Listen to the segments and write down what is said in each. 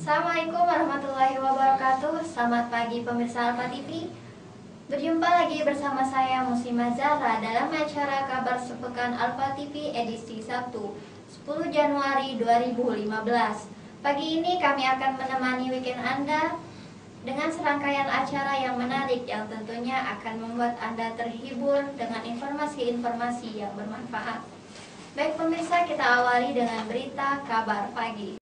Assalamualaikum warahmatullahi wabarakatuh. Selamat pagi pemirsa Alfa TV. Berjumpa lagi bersama saya Muslimah Zahra dalam acara Kabar Sepekan Alfa TV edisi Sabtu 10 Januari 2015. Pagi ini kami akan menemani weekend Anda dengan serangkaian acara yang menarik yang tentunya akan membuat Anda terhibur dengan informasi-informasi yang bermanfaat. Baik pemirsa, kita awali dengan berita kabar pagi.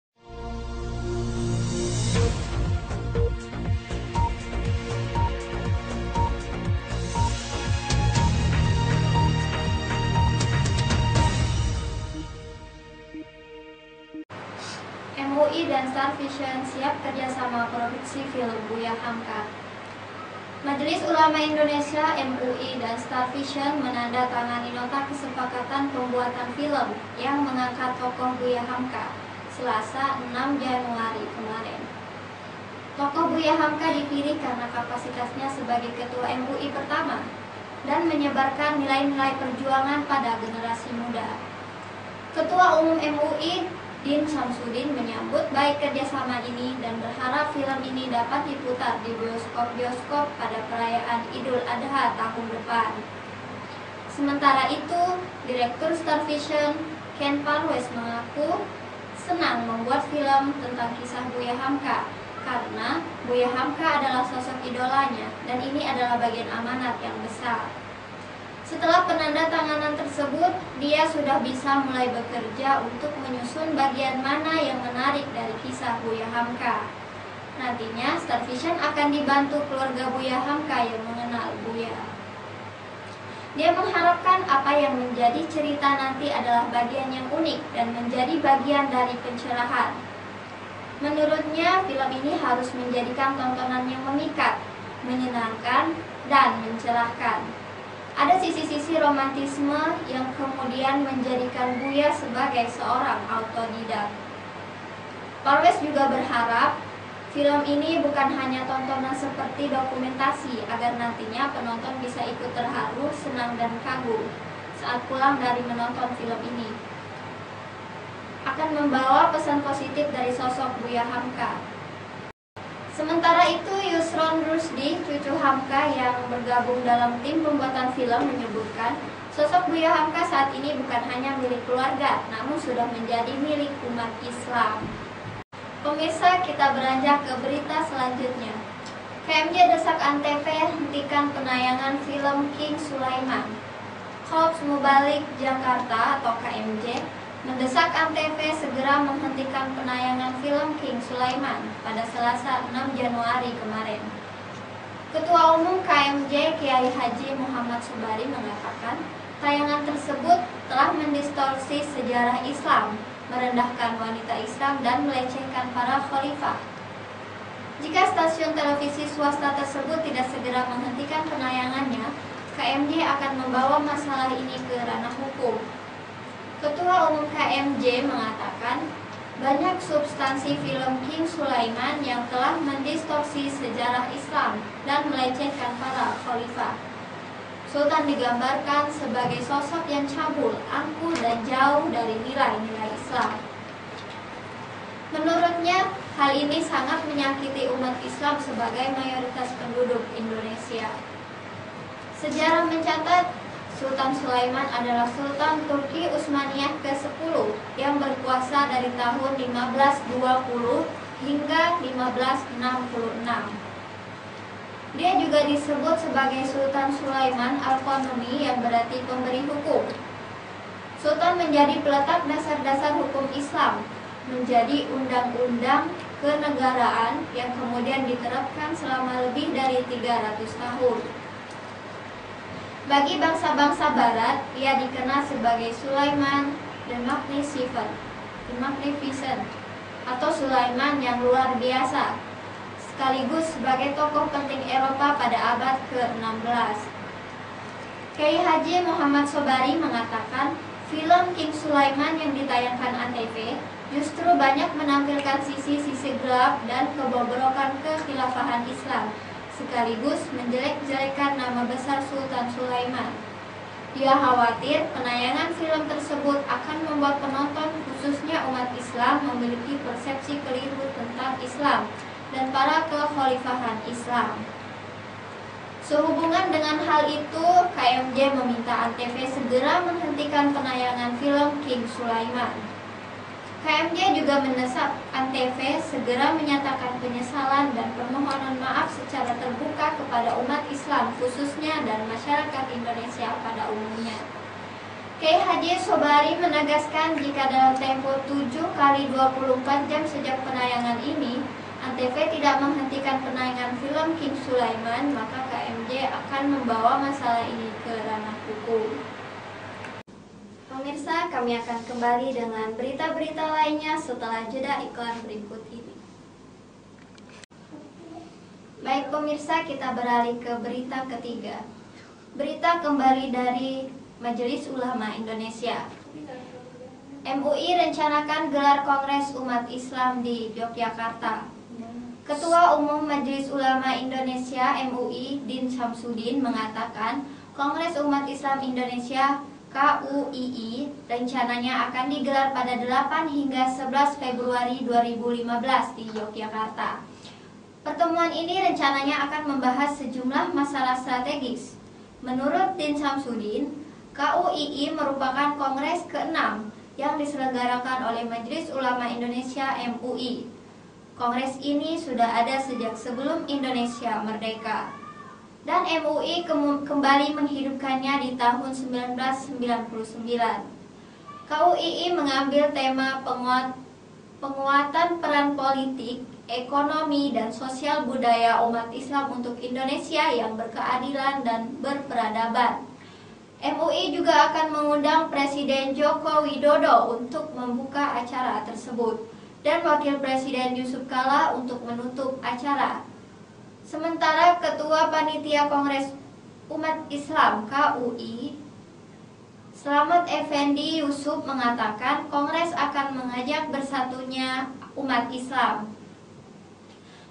MUI dan Star Vision siap kerjasama produksi film Buya Hamka. Majelis Ulama Indonesia MUI dan Star Vision menandatangani nota kesepakatan pembuatan film yang mengangkat tokoh Buya Hamka Selasa 6 Januari kemarin. Tokoh Buya Hamka dipilih karena kapasitasnya sebagai ketua MUI pertama dan menyebarkan nilai-nilai perjuangan pada generasi muda. Ketua Umum MUI Din Syamsuddin menyambut baik kerjasama ini dan berharap film ini dapat diputar di bioskop-bioskop pada perayaan Idul Adha tahun depan. Sementara itu, Direktur Star Vision Ken Parwes mengaku senang membuat film tentang kisah Buya Hamka karena Buya Hamka adalah sosok idolanya dan ini adalah bagian amanat yang besar. Setelah penandatanganan tersebut, dia sudah bisa mulai bekerja untuk menyusun bagian mana yang menarik dari kisah Buya Hamka. Nantinya Star Vision akan dibantu keluarga Buya Hamka yang mengenal Buya. Dia mengharapkan apa yang menjadi cerita nanti adalah bagian yang unik dan menjadi bagian dari pencerahan. Menurutnya, film ini harus menjadikan tontonan yang memikat, menyenangkan, dan mencerahkan. Ada sisi-sisi romantisme yang kemudian menjadikan Buya sebagai seorang autodidak. Parwes juga berharap film ini bukan hanya tontonan seperti dokumentasi agar nantinya penonton bisa ikut terharu, senang, dan kagum saat pulang dari menonton film ini. Akan membawa pesan positif dari sosok Buya Hamka. Sementara itu, Yusron Rusdi, cucu Hamka yang bergabung dalam tim pembuatan film, menyebutkan sosok Buya Hamka saat ini bukan hanya milik keluarga, namun sudah menjadi milik umat Islam. Pemirsa, kita beranjak ke berita selanjutnya. KMJ desak Antv hentikan penayangan film King Sulaiman. Korps Mubalik Jakarta atau KMJ mendesak Antv segera menghentikan penayangan film King Sulaiman pada Selasa 6 Januari kemarin. Ketua Umum KMJ Kiai Haji Muhammad Sobari mengatakan tayangan tersebut telah mendistorsi sejarah Islam, merendahkan wanita Islam dan melecehkan para khalifah. Jika stasiun televisi swasta tersebut tidak segera menghentikan penayangannya, KMJ akan membawa masalah ini ke ranah hukum. Ketua Umum KMJ mengatakan banyak substansi film King Sulaiman yang telah mendistorsi sejarah Islam dan melecehkan para khalifah. Sultan digambarkan sebagai sosok yang cabul, angkuh, dan jauh dari nilai-nilai Islam. Menurutnya, hal ini sangat menyakiti umat Islam sebagai mayoritas penduduk Indonesia. Sejarah mencatat Sultan Sulaiman adalah Sultan Turki Utsmaniyah ke-10 yang berkuasa dari tahun 1520 hingga 1566. Dia juga disebut sebagai Sultan Sulaiman Al-Qanuni yang berarti pemberi hukum. Sultan menjadi peletak dasar-dasar hukum Islam, menjadi undang-undang kenegaraan yang kemudian diterapkan selama lebih dari 300 tahun. Bagi bangsa-bangsa barat, ia dikenal sebagai Sulaiman the Magnificent atau Sulaiman yang luar biasa, sekaligus sebagai tokoh penting Eropa pada abad ke-16. Kiai Haji Muhammad Sobari mengatakan, film King Sulaiman yang ditayangkan Antv justru banyak menampilkan sisi-sisi gelap dan kebobrokan kekhilafahan Islam, sekaligus menjelek-jelekan nama besar Sultan Sulaiman. Dia khawatir penayangan film tersebut akan membuat penonton, khususnya umat Islam, memiliki persepsi keliru tentang Islam Islam dan para kekhalifahan Islam. Sehubungan dengan hal itu, KMJ meminta Antv segera menghentikan penayangan film King Sulaiman. KMJ juga mendesak Antv segera menyatakan penyesalan dan permohonan maaf secara terbuka kepada umat Islam khususnya dan masyarakat Indonesia pada umumnya. Kiai Haji Sobari menegaskan jika dalam tempo 7 kali 24 jam sejak penayangan ini, Antv tidak menghentikan penayangan film King Sulaiman, maka KMJ akan membawa masalah ini ke ranah hukum. Pemirsa, kami akan kembali dengan berita-berita lainnya setelah jeda iklan berikut ini. Baik pemirsa, kita beralih ke berita ketiga. Berita kembali dari Majelis Ulama Indonesia. MUI rencanakan gelar Kongres Umat Islam di Yogyakarta. Ketua Umum Majelis Ulama Indonesia MUI Din Syamsuddin mengatakan Kongres Umat Islam Indonesia KUII rencananya akan digelar pada 8 hingga 11 Februari 2015 di Yogyakarta. Pertemuan ini rencananya akan membahas sejumlah masalah strategis. Menurut Din Syamsuddin, KUII merupakan kongres ke-6 yang diselenggarakan oleh Majelis Ulama Indonesia MUI. Kongres ini sudah ada sejak sebelum Indonesia merdeka. Dan MUI kembali menghidupkannya di tahun 1999. KUII mengambil tema penguatan peran politik, ekonomi, dan sosial budaya umat Islam untuk Indonesia yang berkeadilan dan berperadaban. MUI juga akan mengundang Presiden Joko Widodo untuk membuka acara tersebut dan Wakil Presiden Yusuf Kala untuk menutup acara. Sementara Ketua Panitia Kongres Umat Islam KUI, Slamet Effendi Yusuf mengatakan Kongres akan mengajak bersatunya umat Islam.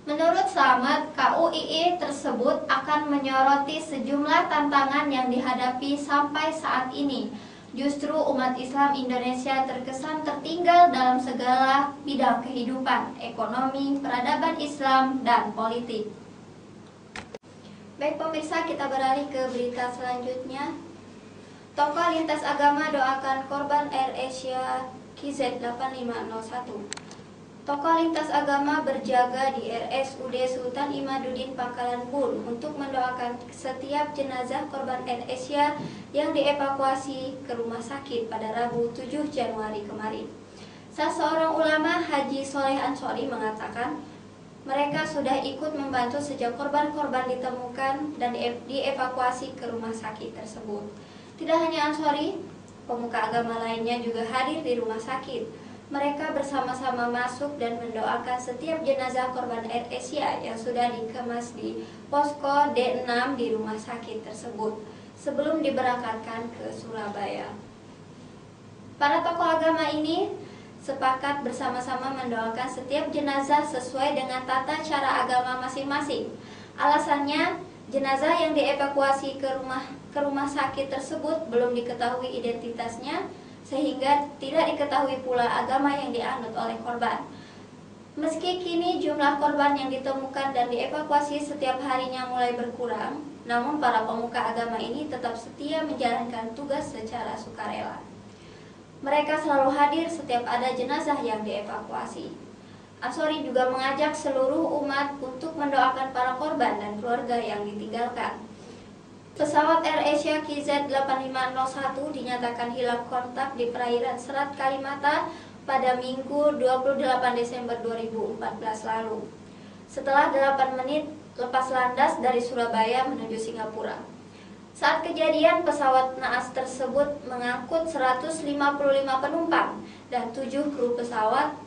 Menurut Slamet, KUII tersebut akan menyoroti sejumlah tantangan yang dihadapi sampai saat ini. Justru umat Islam Indonesia terkesan tertinggal dalam segala bidang kehidupan, ekonomi, peradaban Islam, dan politik. Baik pemirsa, kita beralih ke berita selanjutnya. Tokoh lintas agama doakan korban AirAsia KZ8501. Tokoh lintas agama berjaga di RSUD Sultan Imaduddin Pangkalan Bun untuk mendoakan setiap jenazah korban AirAsia yang dievakuasi ke rumah sakit pada Rabu 7 Januari kemarin. Salah seorang ulama Haji Soleh Ansori mengatakan mereka sudah ikut membantu sejak korban-korban ditemukan dan dievakuasi ke rumah sakit tersebut. Tidak hanya Ansori, pemuka agama lainnya juga hadir di rumah sakit. Mereka bersama-sama masuk dan mendoakan setiap jenazah korban AirAsia yang sudah dikemas di posko D6 di rumah sakit tersebut sebelum diberangkatkan ke Surabaya. Para tokoh agama ini sepakat bersama-sama mendoakan setiap jenazah sesuai dengan tata cara agama masing-masing. Alasannya, jenazah yang dievakuasi ke rumah sakit tersebut belum diketahui identitasnya, sehingga tidak diketahui pula agama yang dianut oleh korban. Meski kini jumlah korban yang ditemukan dan dievakuasi setiap harinya mulai berkurang, namun para pemuka agama ini tetap setia menjalankan tugas secara sukarela. Mereka selalu hadir setiap ada jenazah yang dievakuasi. Ansori juga mengajak seluruh umat untuk mendoakan para korban dan keluarga yang ditinggalkan. Pesawat AirAsia KZ8501 dinyatakan hilang kontak di perairan Selat Kalimata pada Minggu 28 Desember 2014 lalu. Setelah 8 menit lepas landas dari Surabaya menuju Singapura. Saat kejadian, pesawat naas tersebut mengangkut 155 penumpang dan 7 kru pesawat.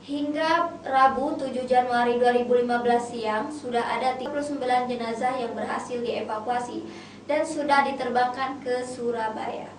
Hingga Rabu 7 Januari 2015 siang, sudah ada 39 jenazah yang berhasil dievakuasi dan sudah diterbangkan ke Surabaya.